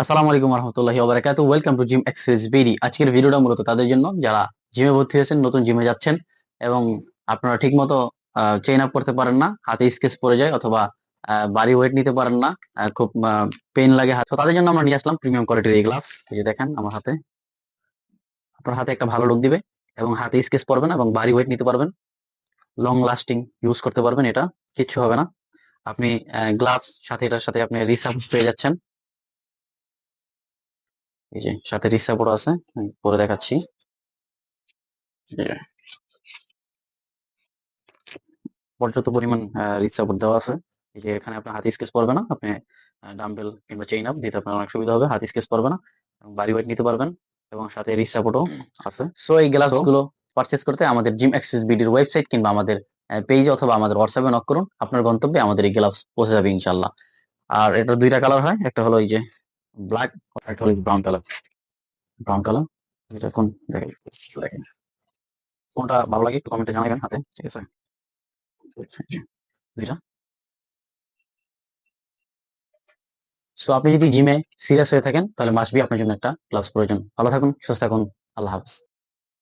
আসসালামু আলাইকুম রহমতুল্লাহি ওয়া বারাকাতুহু। Welcome to gym exercise BD. আজকের ভিডিওটা মূলত তাদের জন্য যারা জিমে ভর্তি হয়েছেন, নতুন জিমে যাচ্ছেন এবং আপনারা ঠিকমতো চেইন আপ করতে পারেন না, হাতে স্কেচ পড়ে যায় অথবা বাড়ি ওয়েট নিতে পারেন না, খুব পেইন লাগে হাত। তো তাদের জন্য আমরা নিয়ে আসলাম প্রিমিয়াম কোয়ালিটির এই গ্লাভস। এই যে দেখেন আমার হাতে, আপনার হাতে একটা ভালো লুক দিবে এবং হাতে স্কেচ পড়বেন এবং বাড়ি ওয়েট নিতে পারবেন, লং লাস্টিং ইউজ করতে পারবেন। এটা কিচ্ছু হবে না। আপনি গ্লাভস সাথে, এটার সাথে আপনি রিসাপ পেয়ে যাচ্ছেন। এই যে সাথে রিসাপোর্ট আছে, আমি পরে দেখাচ্ছি। পর্যাপ্ত পরিমাণ রিচ সাপোর্ট দেওয়া আছে। এই যে এখানে আপনার হাতে স্কেচ পড়বে না, আপনি ডাম্বেল কিংবা চেইন আপ দিতে আপনার অনেক সুবিধা হবে, হাতে স্কেচ পড়বে না এবং বাড়ি ওয়েট নিতে পারবেন এবং সাথে রিচ সাপোর্টও আছে। সো এই গ্লাভস গুলো পারচেজ করতে আমাদের জিম এক্সেস বিডির ওয়েবসাইট কিংবা আমাদের পেজ অথবা আমাদের হোয়াটসঅ্যাপে নক করুন। আপনার গন্তব্যে আমাদের এই গ্লাভস পৌঁছে যাবে ইনশাল্লাহ। আর এটা দুইটা কালার হয়, একটা হলো এই যে ব্ল্যাক, একটা হলো ব্রাউন কালার। ব্রাউন কালার এটা কোন দেখেন, দেখেন কোনটা ভালো লাগে একটু কমেন্টে জানাবেন হাতে, ঠিক আছে? দুইটা। সো আপনি যদি জিমে সিরিয়াস হয়ে থাকেন তাহলে মাস্ট বি আপনার জন্য একটা গ্লাভস প্রয়োজন। ভালো থাকুন, সুস্থ থাকুন। আল্লাহ হাফেজ।